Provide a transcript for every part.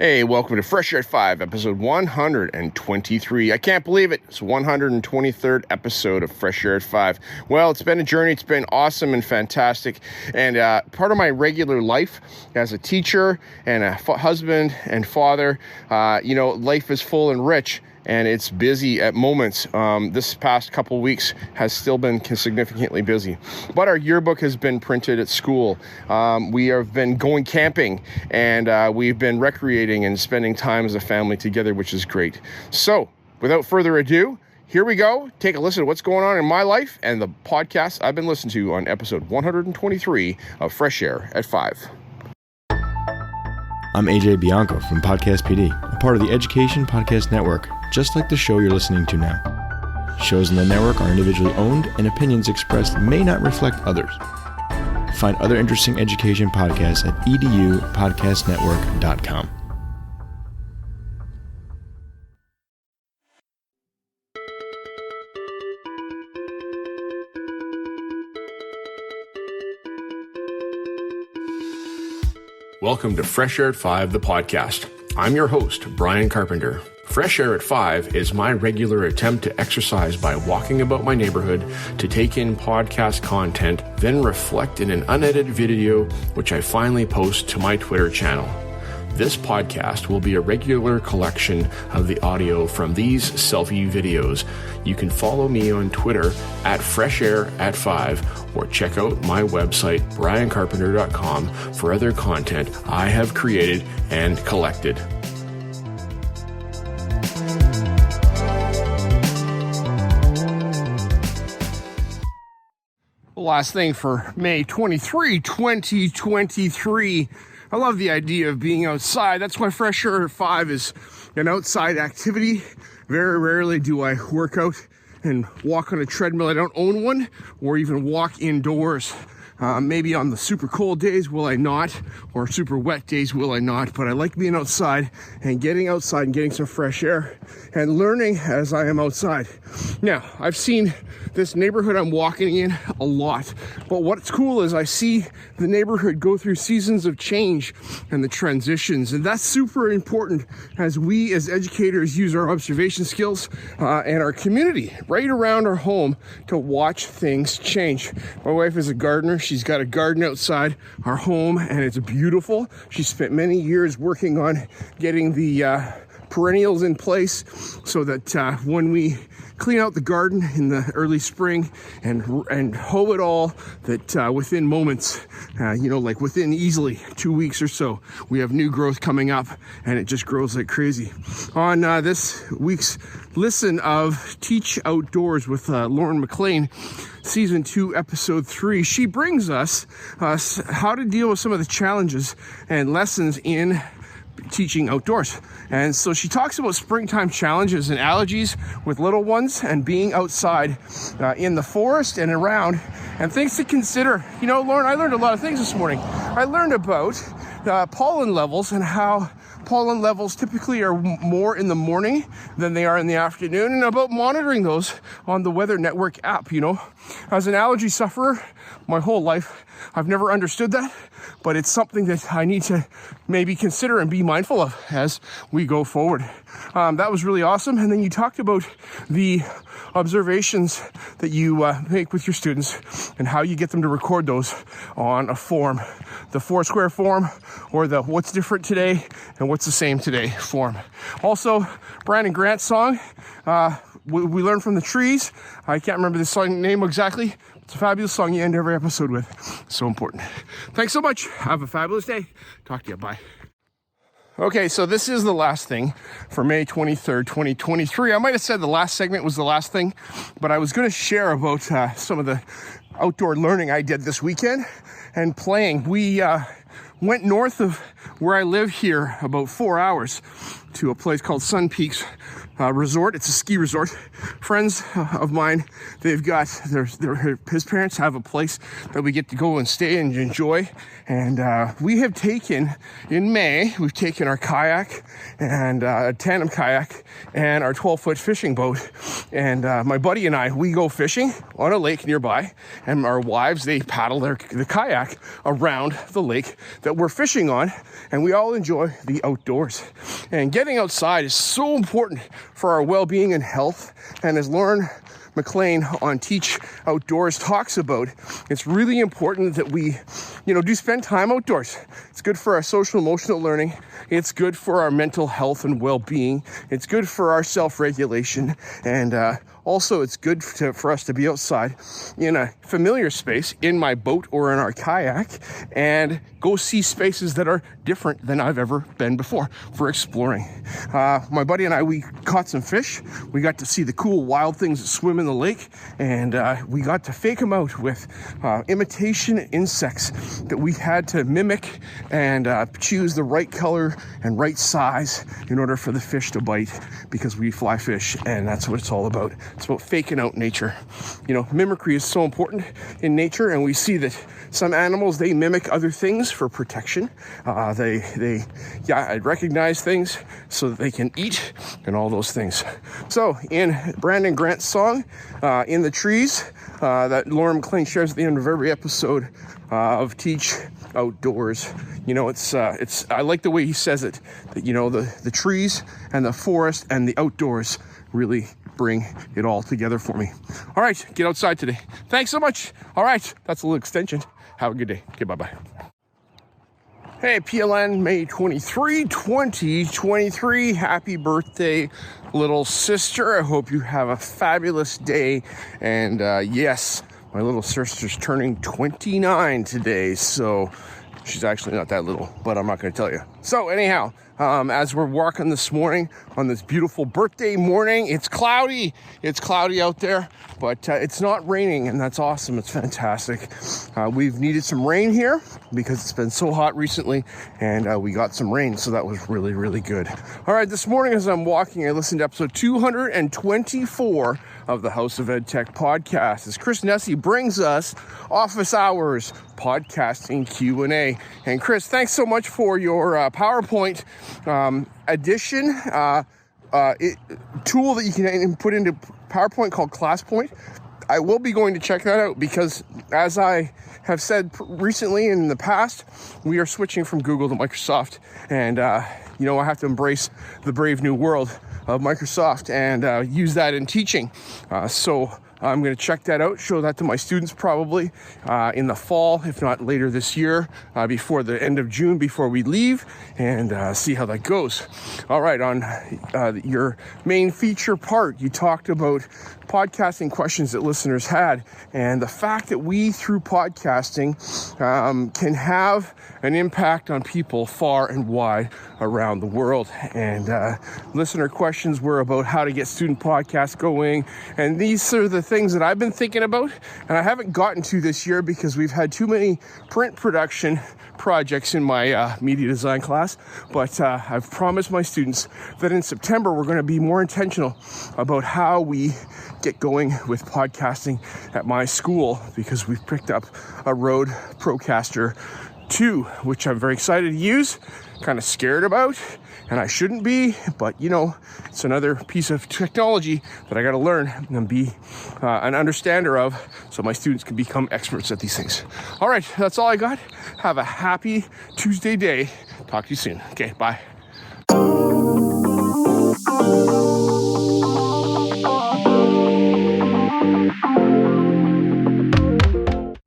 Hey, welcome to Fresh Air at 5, episode 123. I can't believe it. It's 123rd episode of Fresh Air at 5. Well, it's been a journey. It's been awesome and fantastic. And part of my regular life as a teacher and a husband and father, life is full and rich. And it's busy at moments. This past couple weeks has still been significantly busy. But our yearbook has been printed at school. We have been going camping, and we've been recreating and spending time as a family together, which is great. So, without further ado, here we go. Take a listen to what's going on in my life and the podcast I've been listening to on episode 123 of Fresh Air at 5. I'm AJ Bianco from Podcast PD, a part of the Education Podcast Network, just like the show you're listening to now. Shows in the network are individually owned, and opinions expressed may not reflect others. Find other interesting education podcasts at edupodcastnetwork.com. Welcome to Fresh Air at 5, the podcast. I'm your host, Brian Carpenter. Fresh Air at 5 is my regular attempt to exercise by walking about my neighborhood, to take in podcast content, then reflect in an unedited video, which I finally post to my Twitter channel. This podcast will be a regular collection of the audio from these selfie videos. You can follow me on Twitter at Fresh Air at 5 or check out my website, briancarpenter.com, for other content I have created and collected. Last thing for May 23, 2023. I love the idea of being outside. That's why Fresh Air at 5 is an outside activity. Very rarely do I work out and walk on a treadmill. I don't own one, or even walk indoors. Maybe on the super cold days will I not, or super wet days will I not, but I like being outside and getting some fresh air and learning as I am outside. Now, I've seen this neighborhood I'm walking in a lot, but what's cool is I see the neighborhood go through seasons of change and the transitions, and that's super important as we as educators use our observation skills and our community right around our home to watch things change. My wife is a gardener. She's got a garden outside our home, and it's beautiful. She spent many years working on getting the perennials in place so that when we clean out the garden in the early spring and hoe it all, that within moments, like within easily 2 weeks or so, we have new growth coming up, and it just grows like crazy. On this week's listen of Teach Outdoors with Lauren McLean, Season 2, Episode 3, she brings us how to deal with some of the challenges and lessons in teaching outdoors. And so she talks about springtime challenges and allergies with little ones and being outside in the forest and around, and things to consider. Lauren, I learned a lot of things this morning. I learned about pollen levels and how pollen levels typically are more in the morning than they are in the afternoon, and about monitoring those on the Weather Network app. As an allergy sufferer my whole life, I've never understood that, but it's something that I need to maybe consider and be mindful of as we go forward. That was really awesome. And then you talked about the observations that you make with your students and how you get them to record those on a form, the Foursquare form, or the what's different today and what's the same today form. Also, Brandon Grant's song, we learn from the trees. I can't remember the song name exactly. It's a fabulous song you end every episode with. So important. Thanks so much. Have a fabulous day. Talk to you. Bye. Okay, so this is the last thing for May 23rd, 2023. I might have said the last segment was the last thing, but I was going to share about some of the outdoor learning I did this weekend and playing. We went north of where I live here about 4 hours to a place called Sun Peaks Resort. It's a ski resort. Friends of mine, they've got his parents have a place that we get to go and stay and enjoy. And we have taken, in May, we've taken our kayak and a tandem kayak and our 12-foot fishing boat. And my buddy and I, we go fishing on a lake nearby, and our wives, they paddle the kayak around the lake that we're fishing on. and we all enjoy the outdoors. And getting outside is so important for our well-being and health. And as Lauren McLean on Teach Outdoors talks about, it's really important that we, do spend time outdoors. It's good for our social emotional learning. It's good for our mental health and well-being. It's good for our self-regulation. And also, it's good for us to be outside in a familiar space, in my boat or in our kayak, and go see spaces that are different than I've ever been before for exploring. My buddy and I, we caught some fish. We got to see the cool wild things that swim in the lake, and we got to fake them out with imitation insects that we had to mimic and choose the right color and right size in order for the fish to bite, because we fly fish, and that's what it's all about. It's about faking out nature. Mimicry is so important in nature, and we see that some animals, they mimic other things for protection. They recognize things so that they can eat and all those things. So in Brandon Grant's song, In the Trees, that Lauren McLean shares at the end of every episode of Teach Outdoors, it's I like the way he says it, that the trees and the forest and the outdoors really bring it all together for me. All right, get outside today. Thanks so much. All right, that's a little extension. Have a good day. Okay, bye-bye. Hey, PLN, May 23, 2023. Happy birthday, little sister. I hope you have a fabulous day. And yes, my little sister's turning 29 today, so she's actually not that little, but I'm not going to tell you. So anyhow, as we're walking this morning on this beautiful birthday morning, it's cloudy. It's cloudy out there, but it's not raining, and that's awesome. It's fantastic. We've needed some rain here because it's been so hot recently, and we got some rain, so that was really, really good. All right, this morning as I'm walking, I listened to episode 224 of the House of EdTech podcast, as Chris Nessie brings us office hours podcasting Q&A. And Chris, thanks so much for your PowerPoint addition tool that you can put into PowerPoint called ClassPoint. I will be going to check that out because, as I have said recently and in the past, we are switching from Google to Microsoft, and I have to embrace the brave new world of Microsoft and use that in teaching. So I'm going to check that out, show that to my students probably in the fall, if not later this year, before the end of June, before we leave, and see how that goes. All right, on your main feature part, you talked about podcasting questions that listeners had, and the fact that we, through podcasting, can have an impact on people far and wide around the world. And listener questions were about how to get student podcasts going, and these are the things that I've been thinking about, and I haven't gotten to this year because we've had too many print production projects in my media design class, but I've promised my students that in September we're going to be more intentional about how we get going with podcasting at my school, because we've picked up a Rode Procaster 2, which I'm very excited to use, kind of scared about, and I shouldn't be, but it's another piece of technology that I got to learn and be an understander of, so my students can become experts at these things. All right, that's all I got. Have a happy Tuesday day. Talk to you soon. Okay, bye.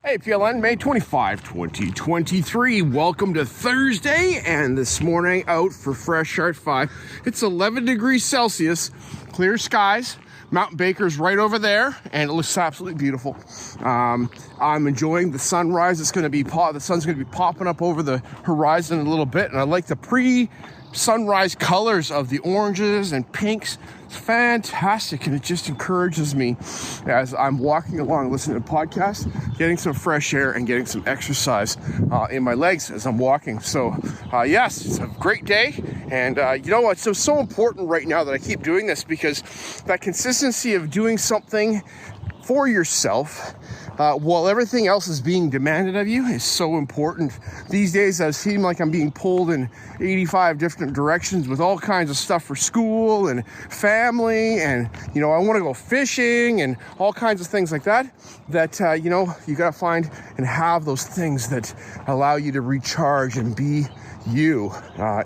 Hey, PLN, May 25, 2023. Welcome to Thursday, and this morning out for Fresh Start 5. It's 11 degrees Celsius, clear skies. Mount Baker's right over there, and it looks absolutely beautiful. I'm enjoying the sunrise. The sun's going to be popping up over the horizon a little bit, and I like the pre-sunrise colors of the oranges and pinks. It's fantastic, and it just encourages me as I'm walking along, listening to podcasts, getting some fresh air and getting some exercise in my legs as I'm walking. So yes, it's a great day, and you know what, it's so important right now that I keep doing this, because that consistency of doing something for yourself while everything else is being demanded of you is so important. These days I seem like I'm being pulled in 85 different directions with all kinds of stuff for school and family, and I want to go fishing and all kinds of things like that you got to find and have those things that allow you to recharge and be you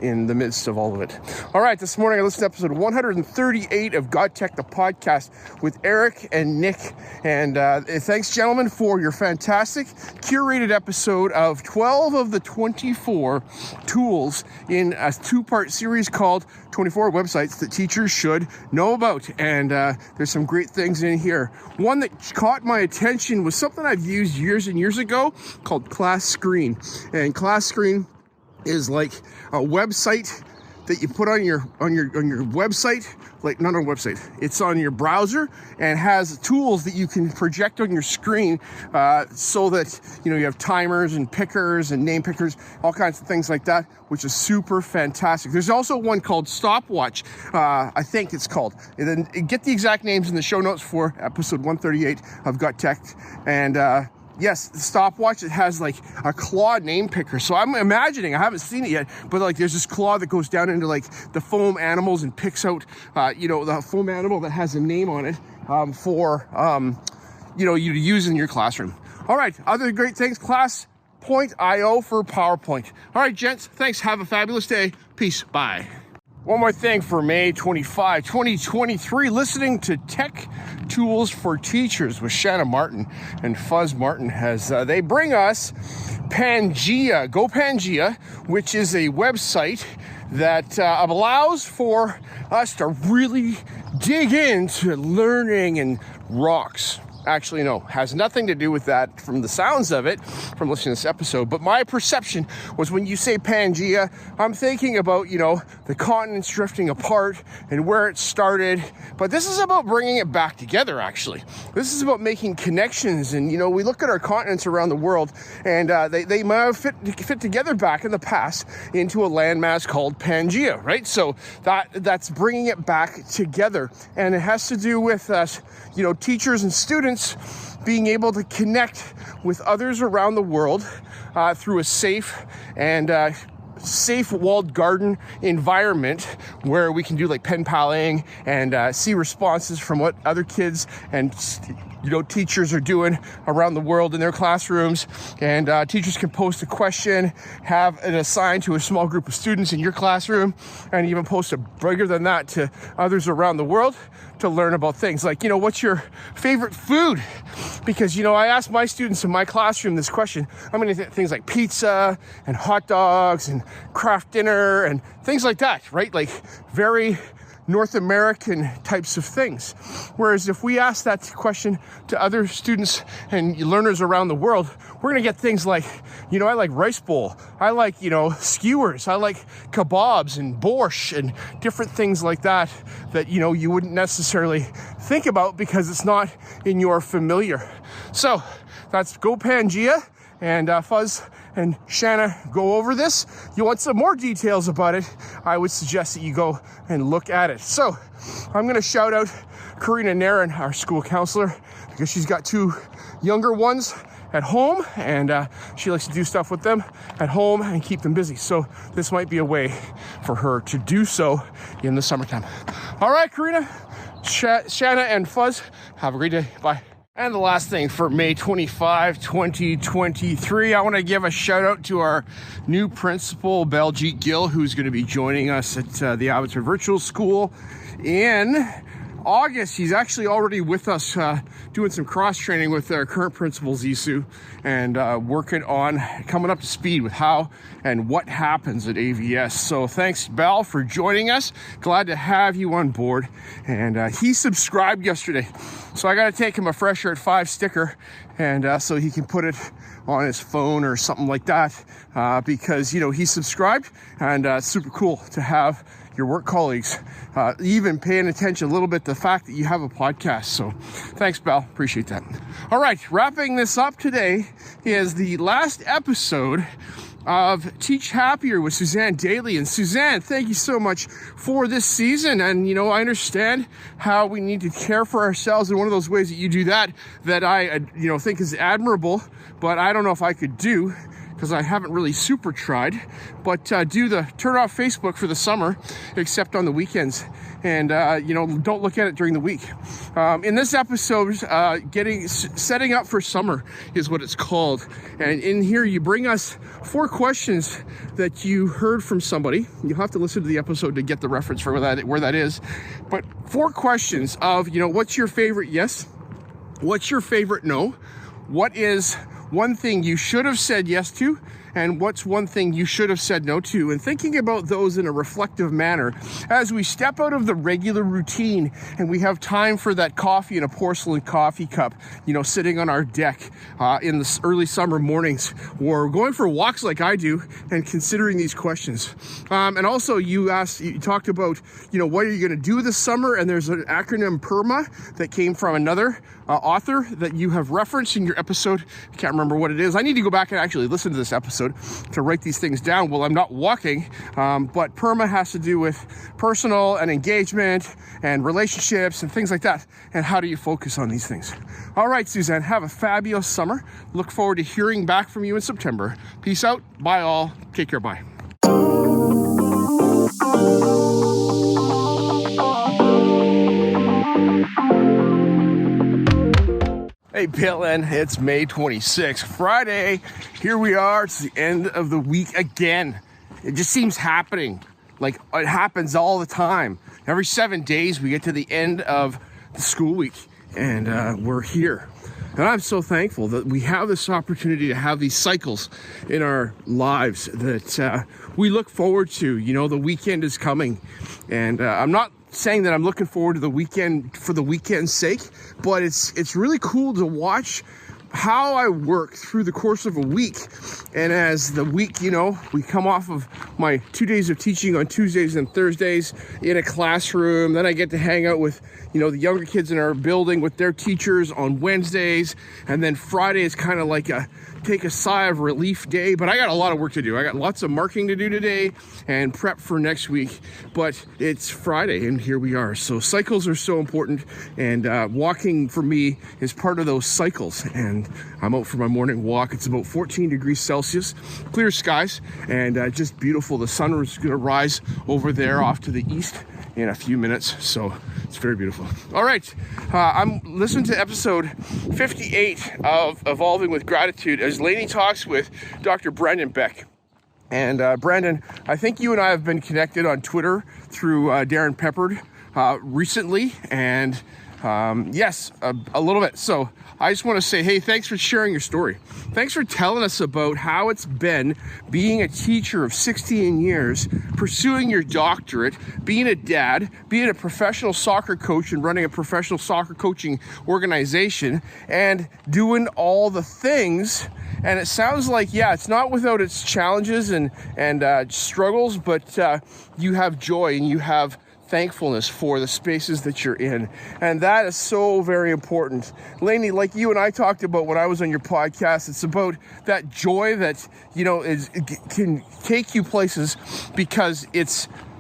in the midst of all of it. All right, this morning I listened to episode 138 of Got Tech, the podcast with Eric and Nick. And thanks, gentlemen, for your fantastic curated episode of 12 of the 24 tools in a two-part series called 24 Websites That Teachers Should Know About. And there's some great things in here. One that caught my attention was something I've used years and years ago called Class Screen. And Class Screen is like a website that you put on your website, like not on a website, it's on your browser, and has tools that you can project on your screen so that you have timers and pickers and name pickers, all kinds of things like that, which is super fantastic. There's also one called Stopwatch, I think it's called. And then get the exact names in the show notes for episode 138 of Gut Tech. And yes, the Stopwatch, it has like a claw name picker. So I'm imagining, I haven't seen it yet, but like there's this claw that goes down into like the foam animals and picks out, the foam animal that has a name on it for, you to use in your classroom. All right, other great things, Class.io for PowerPoint. All right, gents, thanks. Have a fabulous day. Peace. Bye. One more thing for May 25, 2023, listening to Tech Tools for Teachers with Shanna Martin and Fuzz Martin as they bring us Pangea, Go Pangea, which is a website that allows for us to really dig into learning and rocks. Actually, no, has nothing to do with that from the sounds of it, from listening to this episode. But my perception was when you say Pangea, I'm thinking about, the continents drifting apart and where it started. But this is about bringing it back together, actually. This is about making connections. And, we look at our continents around the world, and they might have fit together back in the past into a landmass called Pangea, right? So that's bringing it back together. And it has to do with us, teachers and students being able to connect with others around the world through a safe and safe walled garden environment where we can do like pen paling and see responses from what other kids and teachers are doing around the world in their classrooms. And teachers can post a question, have it assigned to a small group of students in your classroom, and even post it bigger than that to others around the world to learn about things like, what's your favorite food? Because, I asked my students in my classroom this question. I mean, things like pizza and hot dogs and craft dinner and things like that, right? Like very North American types of things. Whereas if we ask that question to other students and learners around the world, we're gonna get things like, I like rice bowl. I like, skewers. I like kebabs and borscht and different things like that you wouldn't necessarily think about because it's not in your familiar. So that's Go Pangea. And Fuzz and Shanna go over this. You want some more details about it, I would suggest that you go and look at it. So I'm going to shout out Karina Narin, our school counselor, because she's got two younger ones at home, and she likes to do stuff with them at home and keep them busy. So this might be a way for her to do so in the summertime. All right, Karina, Shanna, and Fuzz, have a great day. Bye. And the last thing for May 25, 2023, I want to give a shout out to our new principal, Baljeet Gill, who's going to be joining us at the Abbotsford Virtual School in August. He's actually already with us doing some cross-training with our current principal, Zissou, and working on coming up to speed with how and what happens at AVS. So thanks, Bal, for joining us. Glad to have you on board. And he subscribed yesterday. So I got to take him a Fresher at 5 sticker, and so he can put it on his phone or something like that, because, he subscribed, and super cool to have your work colleagues even paying attention a little bit to the fact that you have a podcast. So thanks, Bal. Appreciate that. All right, wrapping this up today is the last episode of Teach Happier with Suzanne Daly. And Suzanne, thank you so much for this season. And, I understand how we need to care for ourselves. And one of those ways that you do that I, think is admirable, but I don't know if I could do, because I haven't really super tried, but turn off Facebook for the summer, except on the weekends, and don't look at it during the week. In this episode, setting up for summer is what it's called, and in here you bring us 4 questions that you heard from somebody. You'll have to listen to the episode to get the reference for where that is, but 4 questions of, what's your favorite yes, what's your favorite no, what is one thing you should have said yes to, and what's one thing you should have said no to, and thinking about those in a reflective manner as we step out of the regular routine and we have time for that coffee in a porcelain coffee cup, sitting on our deck in the early summer mornings, or going for walks like I do and considering these questions. And also you talked about, what are you going to do this summer? And there's an acronym PERMA that came from another author that you have referenced in your episode. I can't remember what it is. I need to go back and actually listen to this episode to write these things down while I'm not walking. But PERMA has to do with personal and engagement and relationships and things like that. And how do you focus on these things? All right, Suzanne, have a fabulous summer. Look forward to hearing back from you in September. Peace out. Bye all. Take care. Bye. Hey, Pitlin, it's May 26th, Friday. Here we are. It's the end of the week again. It just seems happening. Like, it happens all the time. Every 7 days, we get to the end of the school week, and we're here. And I'm so thankful that we have this opportunity to have these cycles in our lives that we look forward to. The weekend is coming, and I'm not saying that I'm looking forward to the weekend for the weekend's sake, but it's really cool to watch how I work through the course of a week. And as the week, we come off of my 2 days of teaching on Tuesdays and Thursdays in a classroom. Then I get to hang out with, the younger kids in our building with their teachers on Wednesdays. And then Friday is kind of like take a sigh of relief day, but I got a lot of work to do. I got lots of marking to do today and prep for next week, but it's Friday and here we are. So cycles are so important, and walking for me is part of those cycles. And I'm out for my morning walk. It's about 14 degrees Celsius, clear skies, and just beautiful. The sun is going to rise over there off to the east in a few minutes, so it's very beautiful. All right, I'm listening to episode 58 of Evolving with Gratitude as Lainey talks with Dr. Brandon Beck. And Brandon, I think you and I have been connected on Twitter through Darren Peppard recently, and yes, a little bit. So I just want to say, hey, thanks for sharing your story. Thanks for telling us about how it's been being a teacher of 16 years, pursuing your doctorate, being a dad, being a professional soccer coach and running a professional soccer coaching organization, and doing all the things. And it sounds like, it's not without its challenges and struggles, but you have joy and you have thankfulness for the spaces that you're in. And that is so very important. Lainey, like you and I talked about when I was on your podcast, it's about that joy that, can take you places, because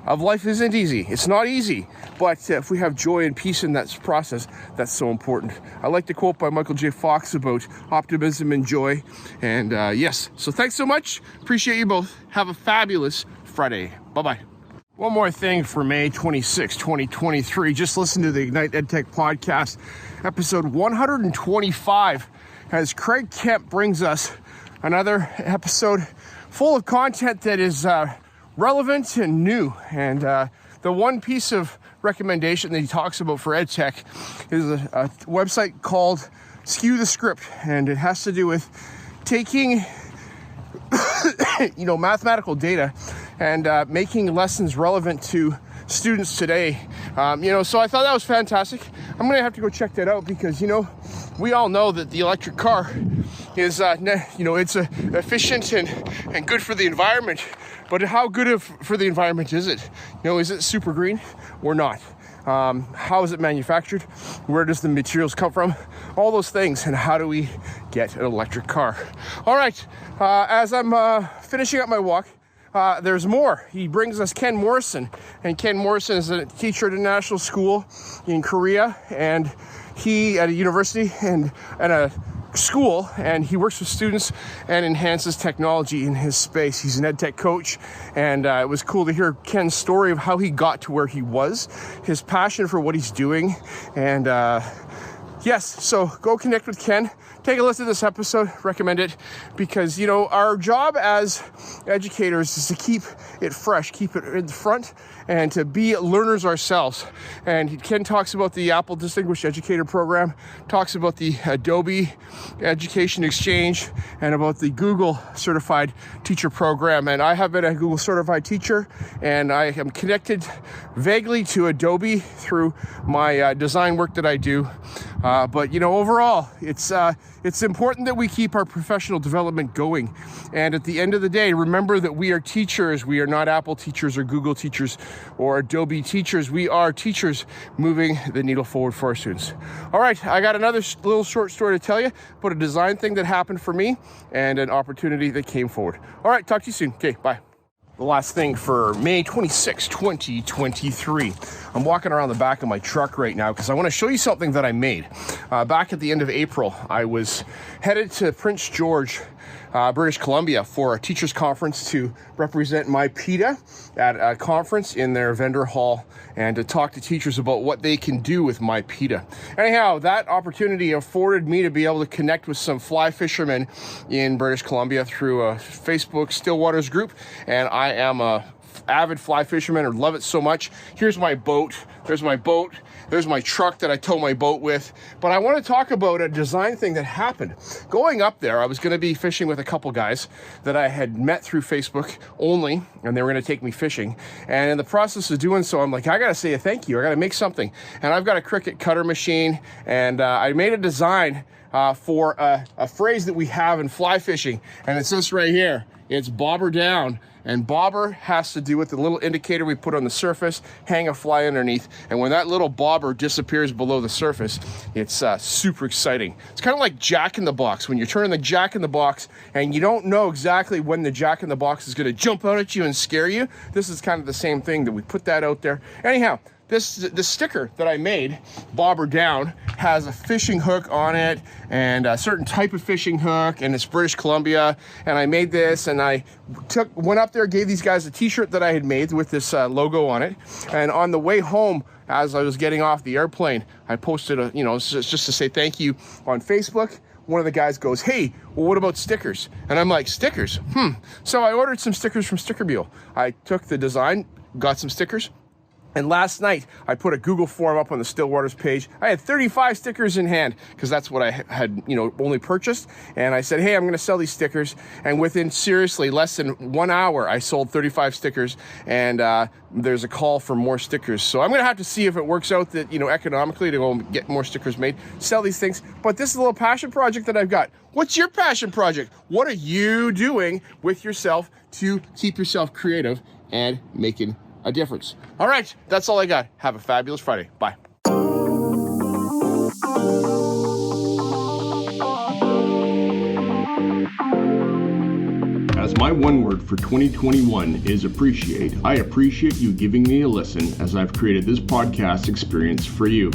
life isn't easy. It's not easy. But if we have joy and peace in that process, that's so important. I like the quote by Michael J. Fox about optimism and joy. And yes, so thanks so much. Appreciate you both. Have a fabulous Friday. Bye-bye. One more thing for May 26, 2023. Just listen to the Ignite EdTech podcast, episode 125, as Craig Kemp brings us another episode full of content that is relevant and new. And the one piece of recommendation that he talks about for EdTech is a website called Skew the Script, and it has to do with taking mathematical data and making lessons relevant to students today. So I thought that was fantastic. I'm gonna have to go check that out, because we all know that the electric car is it's efficient and good for the environment, but how good for the environment is it? Is it super green or not? How is it manufactured? Where does the materials come from? All those things. And how do we get an electric car? All right, as I'm finishing up my walk, there's more. He brings us Ken Morrison, and Ken Morrison is a teacher at a national school in Korea, and he at a university and a school, and he works with students and enhances technology in his space. He's an ed tech coach, and it was cool to hear Ken's story of how he got to where he was, his passion for what he's doing, and yes, so go connect with Ken. Take a listen to this episode, recommend it, because, our job as educators is to keep it fresh, keep it in the front, and to be learners ourselves. And Ken talks about the Apple Distinguished Educator Program, talks about the Adobe Education Exchange, and about the Google Certified Teacher Program. And I have been a Google Certified Teacher, and I am connected vaguely to Adobe through my design work that I do. But overall, it's important that we keep our professional development going. And at the end of the day, remember that we are teachers. We are not Apple teachers or Google teachers or Adobe teachers. We are teachers moving the needle forward for our students. All right, I got another little short story to tell you about a design thing that happened for me and an opportunity that came forward. All right, talk to you soon. Okay, bye. The last thing for May 26, 2023. I'm walking around the back of my truck right now because I want to show you something that I made. Back at the end of April, I was headed to Prince George, British Columbia for a teachers conference to represent my PETA at a conference in their vendor hall and to talk to teachers about what they can do with my PETA. Anyhow, that opportunity afforded me to be able to connect with some fly fishermen in British Columbia through a Facebook Stillwaters group, and I am a avid fly fisherman and love it so much. Here's my boat. There's my boat. There's my truck that I tow my boat with. But I want to talk about a design thing that happened. Going up there, I was going to be fishing with a couple guys that I had met through Facebook only, and they were going to take me fishing. And in the process of doing so, I'm like, I got to say a thank you. I got to make something. And I've got a Cricut cutter machine, and I made a design for a phrase that we have in fly fishing. And it's this right here. It's bobber down. And bobber has to do with the little indicator we put on the surface, hang a fly underneath, and when that little bobber disappears below the surface, it's super exciting. It's kind of like Jack in the Box. When you're turning the Jack in the Box and you don't know exactly when the Jack in the Box is going to jump out at you and scare you, this is kind of the same thing, that we put that out there. Anyhow, the sticker that I made, Bobber Down, has a fishing hook on it and a certain type of fishing hook, and it's British Columbia. And I made this, and I went up there, gave these guys a t-shirt that I had made with this logo on it. And on the way home, as I was getting off the airplane, I posted just to say thank you on Facebook. One of the guys goes, "Hey, well, what about stickers?" And I'm like, "Stickers? So I ordered some stickers from Stickermule. I took the design, got some stickers. And last night, I put a Google form up on the Stillwaters page. I had 35 stickers in hand because that's what I had, only purchased. And I said, hey, I'm going to sell these stickers. And within, seriously, less than 1 hour, I sold 35 stickers. And there's a call for more stickers. So I'm going to have to see if it works out that, economically to go get more stickers made, sell these things. But this is a little passion project that I've got. What's your passion project? What are you doing with yourself to keep yourself creative and making a difference? All right, that's all I got. Have a fabulous Friday. Bye. As my one word for 2021 is appreciate, I appreciate you giving me a listen as I've created this podcast experience for you.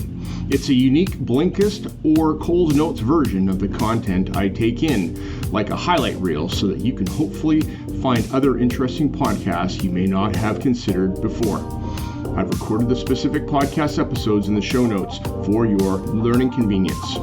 It's a unique Blinkist or Coles Notes version of the content I take in, like a highlight reel, so that you can hopefully find other interesting podcasts you may not have considered before. I've recorded the specific podcast episodes in the show notes for your learning convenience.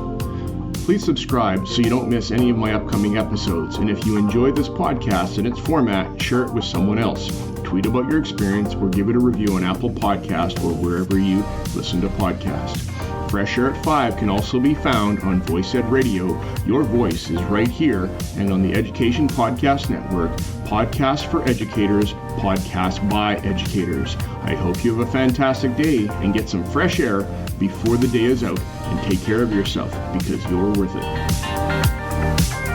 Please subscribe so you don't miss any of my upcoming episodes. And if you enjoy this podcast and its format, share it with someone else. Tweet about your experience or give it a review on Apple Podcast or wherever you listen to podcasts. Fresh Air at 5 can also be found on Voice Ed Radio. Your voice is right here, and on the Education Podcast Network, podcasts for educators, podcasts by educators. I hope you have a fantastic day and get some fresh air before the day is out, and take care of yourself because you're worth it.